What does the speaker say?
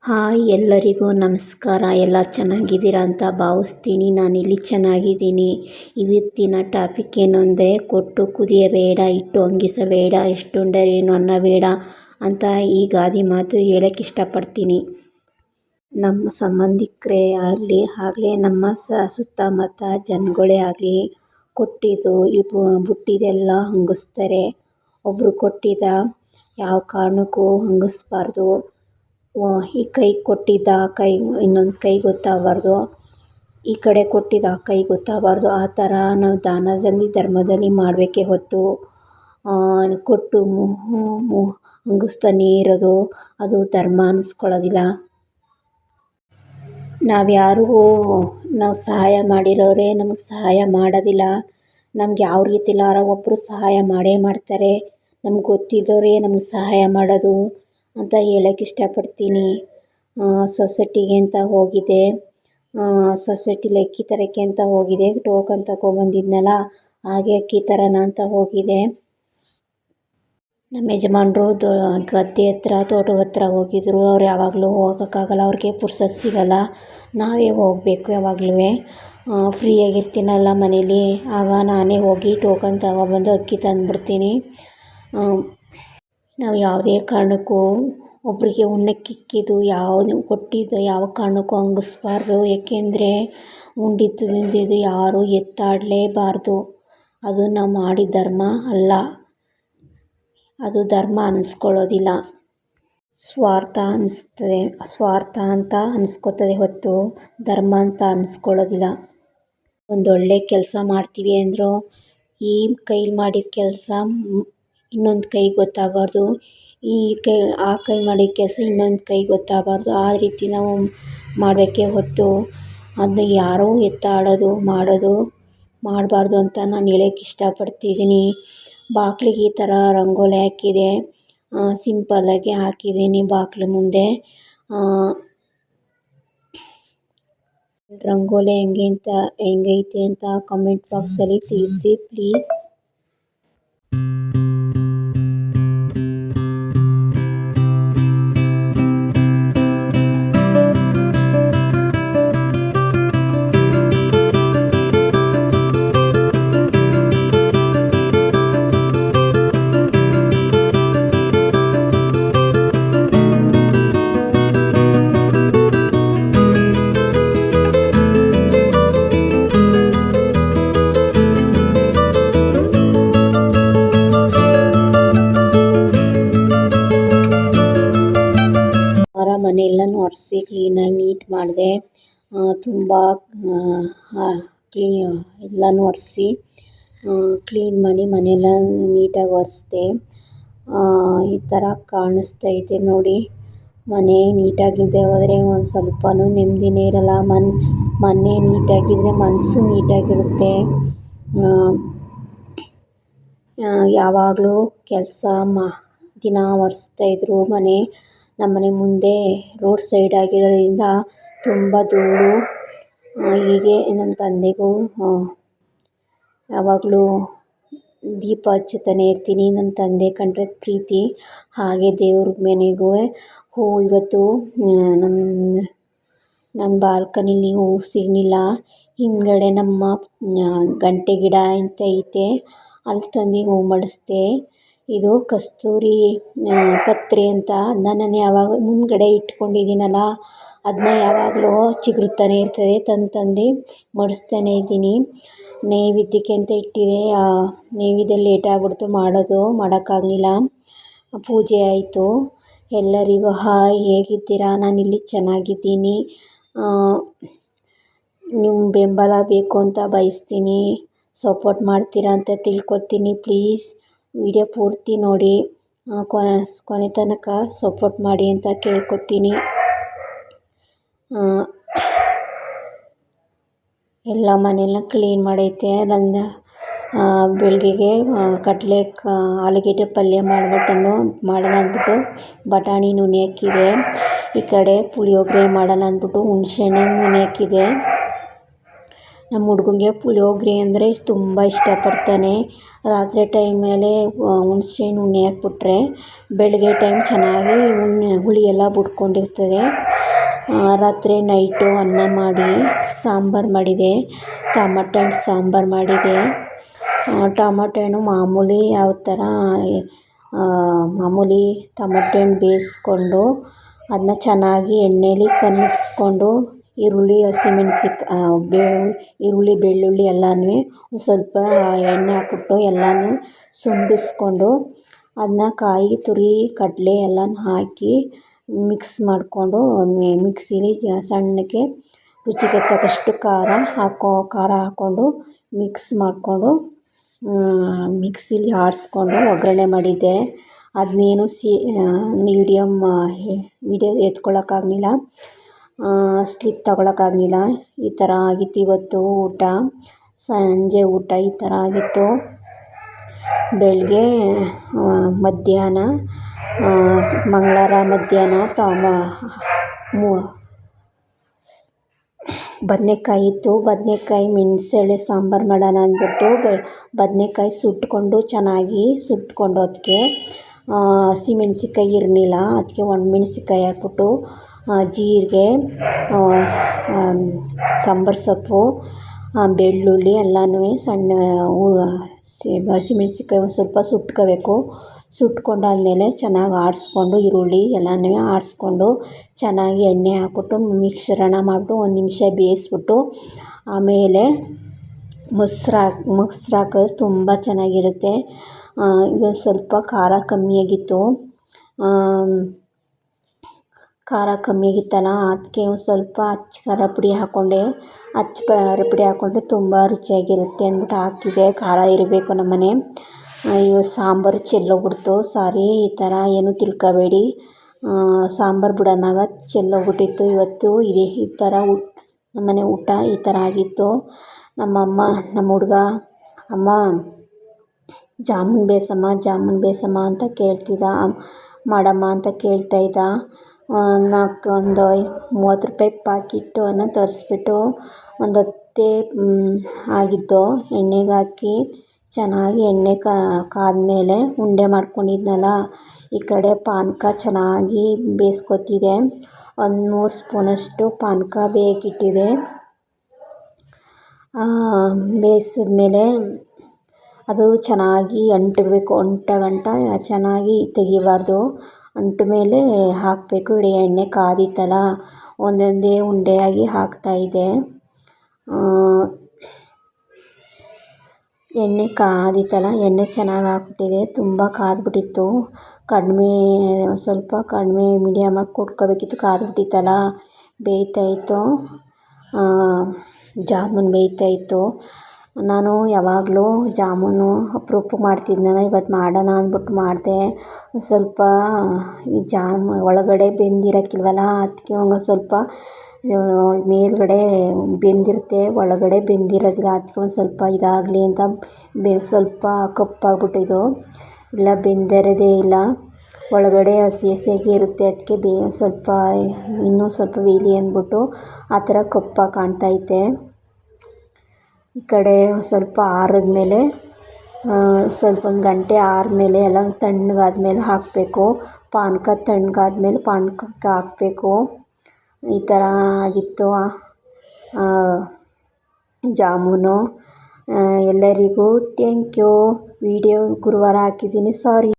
Hi ಎಲ್ಲರಿಗೂ ನಮಸ್ಕಾರ. ಎಲ್ಲ ಚೆನ್ನಾಗಿದ್ದೀರಾ ಅಂತ ಭಾವಿಸ್ತೀನಿ. ನಾನಿಲ್ಲಿ ಚೆನ್ನಾಗಿದ್ದೀನಿ. ಇವತ್ತಿನ ಟಾಪಿಕ್ ಏನು ಅಂದರೆ ಕೊಟ್ಟು ಕುದಿಯಬೇಡ, ಇಟ್ಟು ಹೊಂಗಿಸಬೇಡ, ಎಷ್ಟುಂಡರೇನು ಅನ್ನಬೇಡ ಅಂತ ಈ ಗಾದೆ ಮಾತು ಹೇಳೋಕ್ಕೆ ಇಷ್ಟಪಡ್ತೀನಿ. ನಮ್ಮ ಸಂಬಂಧಿಕರೇ ಆಗಲಿ ನಮ್ಮ ಸುತ್ತಮುತ್ತ ಜನಗಳೇ ಆಗಲಿ ಕೊಟ್ಟಿದ್ದು ಬುಟ್ಟಿದೆಲ್ಲ ಹಂಗಿಸ್ತಾರೆ. ಒಬ್ಬರು ಕೊಟ್ಟಿದ್ದ ಯಾವ ಕಾರಣಕ್ಕೂ ಹಂಗಿಸ್ಬಾರ್ದು. ಈ ಕೈ ಕೊಟ್ಟಿದ್ದ ಕೈ ಇನ್ನೊಂದು ಕೈ ಗೊತ್ತಾಗಬಾರ್ದು, ಈ ಕಡೆ ಕೊಟ್ಟಿದ್ದ ಆ ಕೈ ಗೊತ್ತಾಗಬಾರ್ದು. ಆ ಥರ ನಾವು ದಾನದಲ್ಲಿ ಧರ್ಮದಲ್ಲಿ ಮಾಡಬೇಕೇ ಹೊತ್ತು ಕೊಟ್ಟು ಹಂಗಿಸ್ತಾನೇ ಇರೋದು ಅದು ಧರ್ಮ ಅನ್ನಿಸ್ಕೊಳ್ಳೋದಿಲ್ಲ. ನಾವು ಸಹಾಯ ಮಾಡಿರೋರೇ ನಮಗೆ ಸಹಾಯ ಮಾಡೋದಿಲ್ಲ. ನಮ್ಗೆ ಯಾವ ರೀತಿಲಾರ ಒಬ್ಬರು ಸಹಾಯ ಮಾಡೇ ಮಾಡ್ತಾರೆ. ನಮ್ಗೆ ಗೊತ್ತಿದ್ದವರೇ ನಮ್ಗೆ ಸಹಾಯ ಮಾಡೋದು ಅಂತ ಹೇಳೋಕ್ಕೆ ಇಷ್ಟಪಡ್ತೀನಿ. ಸೊಸೈಟಿಗೆ ಅಂತ ಹೋಗಿದ್ದೆ, ಸೊಸೈಟಿಲಿ ಅಕ್ಕಿ ತರೋಕ್ಕೆ ಅಂತ ಹೋಗಿದ್ದೆ. ಟೋಕನ್ ತಗೊಬಂದಿದ್ನಲ್ಲ, ಹಾಗೆ ಅಕ್ಕಿ ತರೋಣ ಅಂತ ಹೋಗಿದ್ದೆ. ನಮ್ಮ ಯಜಮಾನ್ರು ಗದ್ದೆ ಹತ್ರ ತೋಟದ ಹತ್ರ ಹೋಗಿದ್ರು. ಅವ್ರು ಯಾವಾಗಲೂ ಹೋಗೋಕ್ಕಾಗಲ್ಲ, ಅವ್ರಿಗೆ ಪುರ್ಸೊತ್ತು ಸಿಗೋಲ್ಲ. ನಾವೇ ಹೋಗಬೇಕು ಯಾವಾಗಲೂ. ಫ್ರೀಯಾಗಿರ್ತೀನಲ್ಲ ಮನೇಲಿ, ಆಗ ನಾನೇ ಹೋಗಿ ಟೋಕನ್ ತಗೊಬಂದು ಅಕ್ಕಿ ತಂದುಬಿಡ್ತೀನಿ. ನಾವು ಯಾವುದೇ ಕಾರಣಕ್ಕೂ ಒಬ್ಬರಿಗೆ ಉಣ್ಣಕ್ಕಿಕ್ಕಿದ್ದು ಕೊಟ್ಟಿದ್ದು ಯಾವ ಕಾರಣಕ್ಕೂ ಹಂಗಿಸ್ಬಾರ್ದು. ಏಕೆಂದರೆ ಉಂಡಿದ್ದು ತಿಂದಿದ್ದು ಯಾರೂ ಎತ್ತಾಡಲೇಬಾರ್ದು. ಅದು ನಾವು ಮಾಡಿದ ಧರ್ಮ ಅಲ್ಲ, ಅದು ಧರ್ಮ ಅನ್ನಿಸ್ಕೊಳ್ಳೋದಿಲ್ಲ. ಸ್ವಾರ್ಥ ಅಂತ ಅನ್ನಿಸ್ಕೋತದೆ ಹೊತ್ತು ಧರ್ಮ ಅಂತ ಅನ್ನಿಸ್ಕೊಳ್ಳೋದಿಲ್ಲ. ಒಂದೊಳ್ಳೆ ಕೆಲಸ ಮಾಡ್ತೀವಿ ಅಂದರೂ ಈ ಕೈಲಿ ಮಾಡಿದ ಕೆಲಸ ಇನ್ನೊಂದು ಕೈ ಗೊತ್ತಾಗಬಾರ್ದು, ಆ ಕೈ ಮಾಡಿದ ಕೆಲಸ ಇನ್ನೊಂದು ಕೈ ಗೊತ್ತಾಗಬಾರ್ದು. ಆ ರೀತಿ ನಾವು ಮಾಡಬೇಕೇ ಹೊತ್ತು ಅದನ್ನ ಯಾರೂ ಎತ್ತಾಡೋದು ಮಾಡಬಾರ್ದು ಅಂತ ನಾನು ಹೇಳೋಕ್ಕೆ ಇಷ್ಟಪಡ್ತಿದ್ದೀನಿ. ಬಾಗಿಲಿಗೆ ಈ ಥರ ರಂಗೋಲಿ ಹಾಕಿದೆ, ಸಿಂಪಲ್ಲಾಗಿ ಹಾಕಿದ್ದೀನಿ ಬಾಗಿಲು ಮುಂದೆ. ರಂಗೋಲಿ ಹೆಂಗೈತೆ ಅಂತ ಕಮೆಂಟ್ ಬಾಕ್ಸಲ್ಲಿ ತಿಳಿಸಿ ಪ್ಲೀಸ್. ಮನೆಯೆಲ್ಲನೂ ಒರೆಸಿ ಕ್ಲೀನಾಗಿ ನೀಟ್ ಮಾಡಿದೆ. ತುಂಬ ಎಲ್ಲನೂ ಒರೆಸಿ ಕ್ಲೀನ್ ಮಾಡಿ ಮನೆಯೆಲ್ಲ ನೀಟಾಗಿ ಒರೆಸಿದೆ. ಈ ಥರ ಕಾಣಿಸ್ತೈತೆ ನೋಡಿ. ಮನೆ ನೀಟಾಗಿಲ್ಲದೆ ಹೋದರೆ ಒಂದು ಸ್ವಲ್ಪನೂ ನೆಮ್ಮದಿನೇ ಇರಲ್ಲ. ಮನೆ ನೀಟಾಗಿದ್ದರೆ ಮನಸ್ಸು ನೀಟಾಗಿರುತ್ತೆ. ಯಾವಾಗಲೂ ದಿನ ಒರೆಸ್ತಾಯಿದ್ರು ಮನೆ. ನಮ್ಮನೆ ಮುಂದೆ ರೋಡ್ ಸೈಡ್ ಆಗಿರೋದ್ರಿಂದ ತುಂಬ ಧೂಳು. ಹೀಗೆ ನಮ್ಮ ತಂದೆಗೂ ಯಾವಾಗಲೂ ದೀಪ ಹಚ್ಚುತ್ತಾನೆ ಇರ್ತೀನಿ. ನಮ್ಮ ತಂದೆ ಕಂಡ್ರೆ ಪ್ರೀತಿ, ಹಾಗೆ ದೇವ್ರ ಮನೆಗೂ ಇವತ್ತು ನಮ್ಮ ಬಾಲ್ಕನಿಲಿ ಹೂವು ಸಿಗಲಿಲ್ಲ. ಹಿಂದ್ಗಡೆ ನಮ್ಮ ಗಂಟೆ ಗಿಡ ಅಂತ ಐತೆ, ಅಲ್ಲಿ ತಂದು ಹೂವು ಮಡಿಸಿದೆ. ಇದು ಕಸ್ತೂರಿ ಪತ್ರೆ ಅಂತ ನಾನು ಯಾವಾಗ ಮುಂದ್ಗಡೆ ಇಟ್ಕೊಂಡಿದ್ದೀನಲ್ಲ, ಅದನ್ನ ಯಾವಾಗಲೂ ಚಿಗುರುತ್ತಾನೆ ಇರ್ತದೆ. ತಂದು ಮಡಿಸ್ತಾನೆ ಇದ್ದೀನಿ. ನೈವೇದ್ಯಕ್ಕೆ ಅಂತ ಇಟ್ಟಿದೆ. ನೈವೇದ್ಯ ಲೇಟ್ ಆಗಿಬಿಡ್ತು ಮಾಡೋಕ್ಕಾಗಲಿಲ್ಲ. ಪೂಜೆ ಆಯಿತು. ಎಲ್ಲರಿಗೂ ಹಾಯ್, ಹೇಗಿದ್ದೀರಾ? ನಾನಿಲ್ಲಿ ಚೆನ್ನಾಗಿದ್ದೀನಿ. ನಿಮ್ಮ ಬೆಂಬಲ ಬೇಕು ಅಂತ ಬಯಸ್ತೀನಿ. ಸಪೋರ್ಟ್ ಮಾಡ್ತೀರಾ ಅಂತ ತಿಳ್ಕೊಳ್ತೀನಿ. ಪ್ಲೀಸ್ ವಿಡಿಯೋ ಪೂರ್ತಿ ನೋಡಿ, ಕೊನೆ ತನಕ ಸಪೋರ್ಟ್ ಮಾಡಿ ಅಂತ ಕೇಳ್ಕೊತೀನಿ. ಎಲ್ಲ ಮನೆಯೆಲ್ಲ ಕ್ಲೀನ್ ಮಾಡೈತೆ. ನನ್ನ ಬೆಳಗ್ಗೆಗೆ ಆಲೂಗೆಡ್ಡೆ ಪಲ್ಯ ಮಾಡೋಣ ಅಂದ್ಬಿಟ್ಟು ಬಟಾಣಿ ನೆನೆ ಹಾಕಿದೆ. ಈ ಕಡೆ ಪುಳಿಯೋಗರೆ ಮಾಡೋಣ ಅಂದ್ಬಿಟ್ಟು ಹುಣಸೆಹಣ್ಣು ನೆನೆ ಹಾಕಿದೆ. ನಮ್ಮ ಹುಡುಗಂಗೆ ಪುಳಿಯೋಗರೆ ಅಂದರೆ ತುಂಬ ಇಷ್ಟಪಡ್ತಾನೆ. ರಾತ್ರಿ ಟೈಮಲ್ಲೇ ಹುಣಸೆಹಣ್ಣು ನೆನೆ ಹಾಕ್ಬಿಟ್ರೆ ಬೆಳಗ್ಗೆ ಟೈಮ್ ಚೆನ್ನಾಗಿ ಹುಳಿ ಎಲ್ಲ ಬಿಟ್ಕೊಂಡಿರ್ತದೆ. ರಾತ್ರಿ ನೈಟು ಅನ್ನ ಮಾಡಿ ಸಾಂಬಾರು ಮಾಡಿದೆ. ಟಮಾಟೆ ಹಣ್ಣು ಸಾಂಬಾರು ಮಾಡಿದೆ. ಟಮಾಟೆ ಹಣ್ಣು ಮಾಮೂಲಿ ಯಾವ ಥರ ಮಾಮೂಲಿ ಟಮಾಟೆ ಹಣ್ಣು ಬೇಯಿಸ್ಕೊಂಡು ಅದನ್ನ ಚೆನ್ನಾಗಿ ಎಣ್ಣೆಲಿ ಕಲಸಿಕೊಂಡು ಈರುಳ್ಳಿ ಈರುಳ್ಳಿ ಬೆಳ್ಳುಳ್ಳಿ ಎಲ್ಲನೂ ಸ್ವಲ್ಪ ಎಣ್ಣೆ ಹಾಕ್ಬಿಟ್ಟು ಎಲ್ಲನೂ ಸುಂದಿಸ್ಕೊಂಡು ಅದನ್ನ ಕಾಯಿ ತುರಿ ಕಡಲೆ ಎಲ್ಲನೂ ಹಾಕಿ ಮಿಕ್ಸ್ ಮಾಡಿಕೊಂಡು ಮಿಕ್ಸಿಲಿ ಸಣ್ಣಕ್ಕೆ ರುಚಿಗೆ ತಕ್ಕಷ್ಟು ಖಾರ ಹಾಕ್ಕೊಂಡು ಮಿಕ್ಸ್ ಮಾಡಿಕೊಂಡು ಮಿಕ್ಸಿಲಿ ಆಡಿಸ್ಕೊಂಡು ಒಗ್ಗರಣೆ ಮಾಡಿದ್ದೆ. ಅದನ್ನೇನು ವಿಡಿಯೋ ಎತ್ಕೊಳ್ಳೋಕ್ಕಾಗಲಿಲ್ಲ, ಸ್ಲಿಪ್ ತಗೊಳ್ಳೋಕ್ಕಾಗಲಿಲ್ಲ. ಈ ಥರ ಆಗಿತ್ತು ಇವತ್ತು ಊಟ. ಸಂಜೆ ಊಟ ಈ ಥರ ಆಗಿತ್ತು. ಬೆಳಗ್ಗೆ ಮಧ್ಯಾಹ್ನ ಮಂಗಳವಾರ ಮಧ್ಯಾಹ್ನ ಬದನೇಕಾಯಿ ಇತ್ತು. ಬದನೇಕಾಯಿ ಮೆಣಸೆಳೆ ಸಾಂಬಾರು ಮಾಡೋಣ ಅಂದ್ಬಿಟ್ಟು ಬದನೇಕಾಯಿ ಚೆನ್ನಾಗಿ ಸುಟ್ಕೊಂಡು ಅದಕ್ಕೆ ಹಸಿಮೆಣ್ಸಿಕಾಯಿ ಇರಲಿಲ್ಲ. ಅದಕ್ಕೆ ಒಣಮೆಣ್ಸಿಕಾಯಿ ಹಾಕ್ಬಿಟ್ಟು ಜೀರಿಗೆ, ಸಾಂಬಾರು ಸೊಪ್ಪು, ಬೆಳ್ಳುಳ್ಳಿ ಎಲ್ಲನೂ ಸಣ್ಣ ಹಸಿಮೆಣ್ಸಿಕಾಯಿ ಒಂದು ಸ್ವಲ್ಪ ಸುಟ್ಕೊಂಡಾದ್ಮೇಲೆ ಚೆನ್ನಾಗಿ ಆಡಿಸ್ಕೊಂಡು ಈರುಳ್ಳಿ ಎಲ್ಲನೂ ಆಡಿಸ್ಕೊಂಡು ಚೆನ್ನಾಗಿ ಎಣ್ಣೆ ಹಾಕ್ಬಿಟ್ಟು ಮಿಶ್ರಣ ಮಾಡಿಬಿಟ್ಟು ಒಂದು ನಿಮಿಷ ಬೇಯಿಸ್ಬಿಟ್ಟು ಆಮೇಲೆ ಮೊಸರು ಹಾಕಿದ್ರೆ ತುಂಬ ಚೆನ್ನಾಗಿರುತ್ತೆ. ಇದು ಸ್ವಲ್ಪ ಖಾರ ಕಮ್ಮಿಯಾಗಿತ್ತು. ಖಾರ ಕಮ್ಮಿಯಾಗಿತ್ತಲ್ಲ ಅದಕ್ಕೆ ಒಂದು ಸ್ವಲ್ಪ ಅಚ್ಚ ಖಾರ ಪುಡಿ ಹಾಕ್ಕೊಂಡೆ. ಹಾಕ್ಕೊಂಡ್ರೆ ತುಂಬ ರುಚಿಯಾಗಿರುತ್ತೆ ಅಂದ್ಬಿಟ್ಟು ಹಾಕಿದೆ. ಖಾರ ಇರಬೇಕು ನಮ್ಮನೆ. ಅಯ್ಯೋ ಸಾಂಬಾರು ಚೆಲ್ಲೋಗ್ಬಿಡ್ತು. ಸಾರಿ, ಈ ಥರ ಏನೂ ತಿಳ್ಕೊಬೇಡಿ. ಸಾಂಬಾರು ಬಿಡೋನಾಗ ಚೆಲ್ಲೋಗ್ಬಿಟ್ಟಿತ್ತು. ಇವತ್ತು ಈ ಥರ ನಮ್ಮನೆ ಊಟ ಈ ಥರ ಆಗಿತ್ತು. ನಮ್ಮ ಹುಡುಗ ಅಮ್ಮ ಜಾಮೂನ್ ಬೇಯಿಸಮ್ಮ ಅಂತ ಕೇಳ್ತಿದ್ದ. ಮಾಡಮ್ಮ ಅಂತ ಕೇಳ್ತಾಯಿದ್ದ. ಒಂದು 30 ರೂಪಾಯಿ ಪ್ಯಾಕೆಟು ಅನ್ನ ತರಿಸ್ಬಿಟ್ಟು ಒಂದು 10 ಆಗಿದ್ದು ಎಣ್ಣೆಗೆ ಹಾಕಿ ಚೆನ್ನಾಗಿ ಎಣ್ಣೆ ಕಾದ್ಮೇಲೆ ಉಂಡೆ ಮಾಡ್ಕೊಂಡಿದ್ನಲ್ಲ, ಈ ಕಡೆ ಪಾನಕ ಚೆನ್ನಾಗಿ ಬೇಯಿಸ್ಕೊತಿದ್ದೆ. ಒಂದು 3 ಸ್ಪೂನಷ್ಟು ಪಾನಕ ಬೇಯಕ್ಕಿಟ್ಟಿದ್ದೆ. ಬೇಯಿಸಿದ್ಮೇಲೆ ಅದು ಚೆನ್ನಾಗಿ ಅಂಟಬೇಕು. ಗಂಟ ಚೆನ್ನಾಗಿ ತೆಗಿಬಾರ್ದು. ಅಂಟ ಮೇಲೆ ಹಾಕಬೇಕು. ಎಣ್ಣೆ ಕಾದಿತ್ತಲ್ಲ, ಒಂದೊಂದೇ ಉಂಡೆಯಾಗಿ ಹಾಕ್ತಾಯಿದ್ದೆ. ಎಣ್ಣೆ ಕಾದಿತ್ತಲ್ಲ, ಎಣ್ಣೆ ಚೆನ್ನಾಗಿ ಹಾಕ್ಬಿಟ್ಟಿದೆ. ತುಂಬ ಕಾದ್ಬಿಟ್ಟಿತ್ತು. ಸ್ವಲ್ಪ ಕಡಿಮೆ ಮೀಡಿಯಮಾಗಿ ಕೊಟ್ಕೋಬೇಕಿತ್ತು. ಕಾದ್ಬಿಟ್ಟಿತ್ತಲ್ಲ, ಬೇಯ್ತಾಯಿತ್ತು. ಜಾಮೂನ್ ಬೇಯ್ತಾಯಿತ್ತು. ನಾನು ಯಾವಾಗಲೂ ಜಾಮೂನು ಅಪರೂಪಕ್ಕೆ ಮಾಡ್ತಿದ್ನಲ್ಲ, ಇವತ್ತು ಮಾಡೋಣ ಅಂದ್ಬಿಟ್ಟು ಮಾಡಿದೆ. ಸ್ವಲ್ಪ ಈ ಒಳಗಡೆ ಬೆಂದಿರೋಕ್ಕಿಲ್ವಲ್ಲ, ಅದಕ್ಕೆ ಒಂದು ಸ್ವಲ್ಪ ಮೇಲ್ಗಡೆ ಬೆಂದಿರುತ್ತೆ, ಒಳಗಡೆ ಬೆಂದಿರೋದಿಲ್ಲ. ಅದಕ್ಕೆ ಒಂದು ಸ್ವಲ್ಪ ಇದಾಗಲಿ ಅಂತ ಸ್ವಲ್ಪ ಕಪ್ಪಾಗ್ಬಿಟ್ಟಿದ್ದು. ಇಲ್ಲ ಬೆಂದಿರೋದೇ ಇಲ್ಲ, ಒಳಗಡೆ ಹಸಿಯಾಗಿ ಇರುತ್ತೆ. ಅದಕ್ಕೆ ಸ್ವಲ್ಪ ಇನ್ನೂ ಸ್ವಲ್ಪ ಬೇಯಲಿ ಅಂದ್ಬಿಟ್ಟು ಆ ಥರ ಕಪ್ಪಾಗಿ ಕಾಣ್ತೈತೆ. ಈ ಕಡೆ ಸ್ವಲ್ಪ ಆರಿದ್ಮೇಲೆ ಸ್ವಲ್ಪ ಒಂದು ಗಂಟೆ ಆದಮೇಲೆ ಎಲ್ಲ ತಣ್ಣಗಾದ್ಮೇಲೆ ಹಾಕಬೇಕು. ಪಾನಕ ತಣ್ಣಗಾದ್ಮೇಲೆ ಪಾನಕಕ್ಕೆ ಹಾಕಬೇಕು. ಈ ಥರ ಆಗಿತ್ತು ಜಾಮೂನು. ಎಲ್ಲರಿಗೂ ಥ್ಯಾಂಕ್ ಯು. ವಿಡಿಯೋ ಗುರುವಾರ ಹಾಕಿದ್ದೀನಿ, ಸಾರಿ.